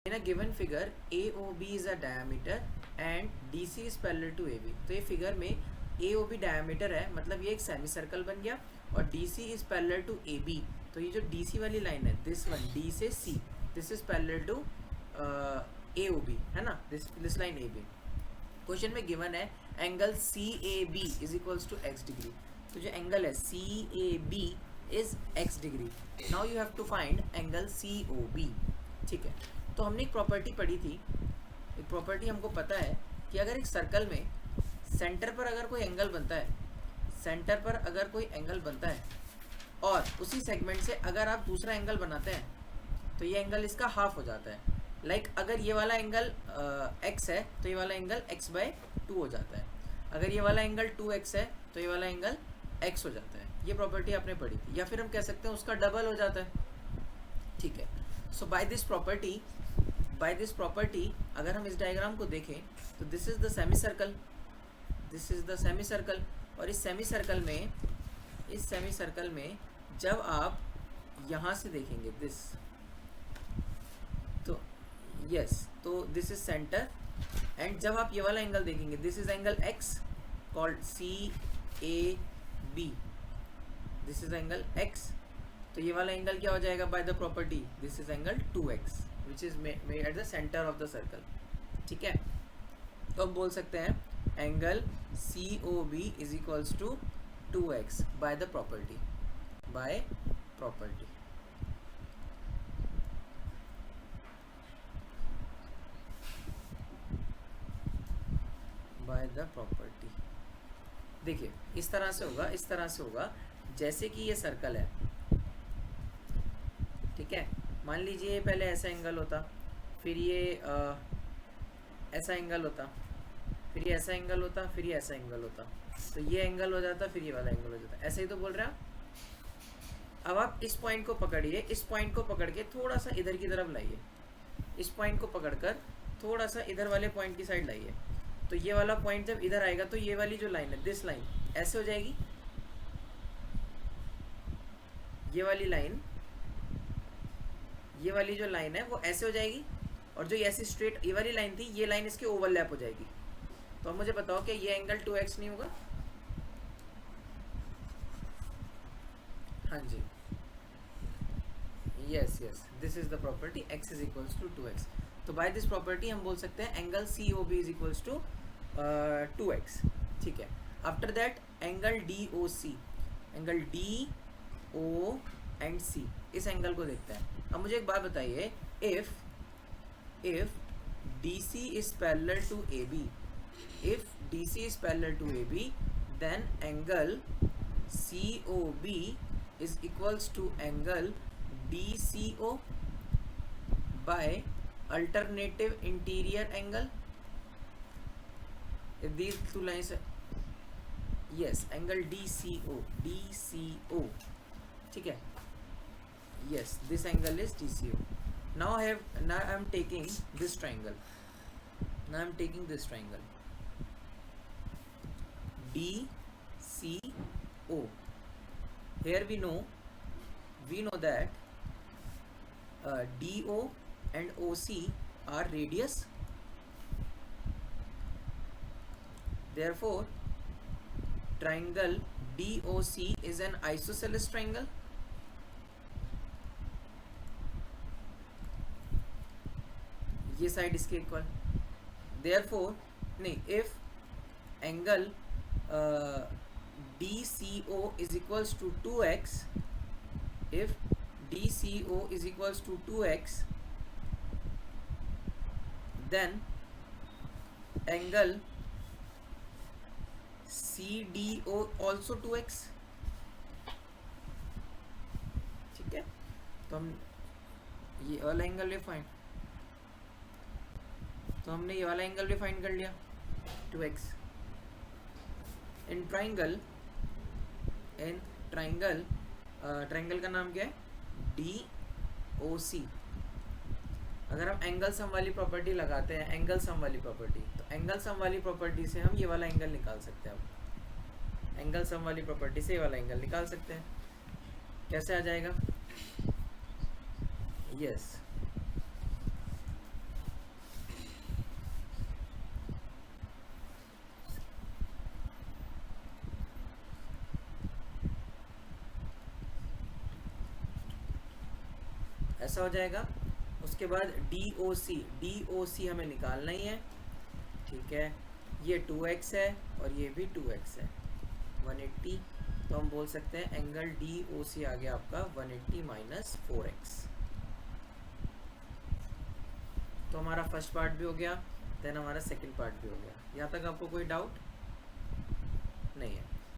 In a given figure AOB is a diameter and DC is parallel to AB. तो ये figure में AOB diameter है, मतलब ये एक सेमी सर्कल बन गया, और DC is parallel to AB. तो ये जो DC वाली लाइन है, दिस वन D से C, this is parallel to AOB, है ना, दिस लाइन AB. क्वेश्चन में गिवन है angle CAB is equals to x degree. तो जो एंगल है CAB is x degree. Now you have to find angle COB. ठीक है, तो हमने एक प्रॉपर्टी पढ़ी थी. एक प्रॉपर्टी हमको पता है कि अगर एक सर्कल में सेंटर पर अगर कोई एंगल बनता है, सेंटर पर अगर कोई एंगल बनता है और उसी सेगमेंट से अगर आप दूसरा एंगल बनाते हैं, तो ये एंगल इसका हाफ हो जाता है. लाइक अगर ये वाला एंगल x है तो ये वाला एंगल x/2 हो जाता है. अगर ये वाला एंगल 2x है तो ये वाला एंगल x हो जाता है. ये प्रॉपर्टी आपने पढ़ी थी, या फिर हम कह सकते हैं उसका डबल हो जाता है. ठीक है, सो बाय दिस प्रॉपर्टी अगर हम इस डायग्राम को देखें तो this is the semi circle, this is the semi circle. और इस सेमी सर्कल में जब आप यहाँ से देखेंगे दिस, तो यस, तो दिस इज सेंटर. एंड जब आप ये वाला एंगल देखेंगे, this is angle x called CAB, this is angle x. तो ये वाला एंगल क्या हो जाएगा by the property, this is angle 2x which is made at the centre of the circle. ठीक है, तो हम बोल सकते हैं angle COB is equals to 2x by the property, by property. By the property. देखिए इस तरह से होगा, जैसे कि ये सर्कल है. ठीक है, मान लीजिए पहले ऐसा एंगल होता, फिर ये ऐसा एंगल होता, फिर ये ऐसा एंगल होता, फिर ये ऐसा एंगल होता, तो ये एंगल हो जाता, फिर ये वाला एंगल हो जाता. ऐसे ही तो बोल रहे हैं आप. अब आप इस पॉइंट को पकड़िए, इस पॉइंट को पकड़ के थोड़ा सा इधर की तरफ लाइए, इस पॉइंट को पकड़कर थोड़ा सा इधर वाले पॉइंट की साइड लाइए. तो ये वाला पॉइंट जब इधर आएगा तो ये वाली जो लाइन है, दिस लाइन ऐसे हो जाएगी. ये वाली लाइन, ये वाली जो लाइन है वो ऐसे हो जाएगी, और जो ऐसी स्ट्रेट ये वाली लाइन थी, ये लाइन इसके ओवरलैप हो जाएगी. तो अब मुझे बताओ कि ये एंगल 2x नहीं होगा? हाँ जी, yes, this is the property x is equals to 2x. तो बाय दिस प्रॉपर्टी हम बोल सकते हैं angle COB is equals to 2x. ठीक है, after that angle DOC, angle DO and C, इस एंगल को देखते हैं. अब मुझे एक बात बताइए, if DC is parallel to AB, if DC is parallel to AB, then angle COB is equals to angle DCO by alternative interior angle. If these two lines are, yes, angle DCO. ठीक है, yes, this angle is DCO. Now I am taking this triangle. DCO. Here we know that DO and OC are radius. Therefore, triangle DOC is an isosceles triangle. ये side इसके equal. Therefore नहीं, if angle DCO is equals to 2x, if DCO is equals to 2x, then angle CDO also 2x. ठीक है, तो हम ये वाला angle भी फाइंड, तो हमने ये वाला एंगल भी फाइंड कर लिया 2x. इन ट्राइंगल का नाम क्या है? DOC. अगर हम एंगल सम वाली प्रॉपर्टी लगाते हैं, एंगल सम वाली प्रॉपर्टी, तो एंगल सम वाली प्रॉपर्टी से हम ये वाला एंगल निकाल सकते हैं. अब एंगल सम वाली प्रॉपर्टी से ये वाला एंगल निकाल सकते हैं. कैसे आ जाएगा? यस, ऐसा हो जाएगा। उसके बाद डी ओ सी हमें निकालना ही है, ठीक है। ये 2x है और ये भी 2x है, 180। तो हम बोल सकते हैं एंगल डी ओ सी आ गया आपका 180 माइनस 4x। तो हमारा फर्स्ट पार्ट भी हो गया, देन हमारा सेकंड पार्ट भी हो गया। यहाँ तक आपको कोई डाउट नहीं है?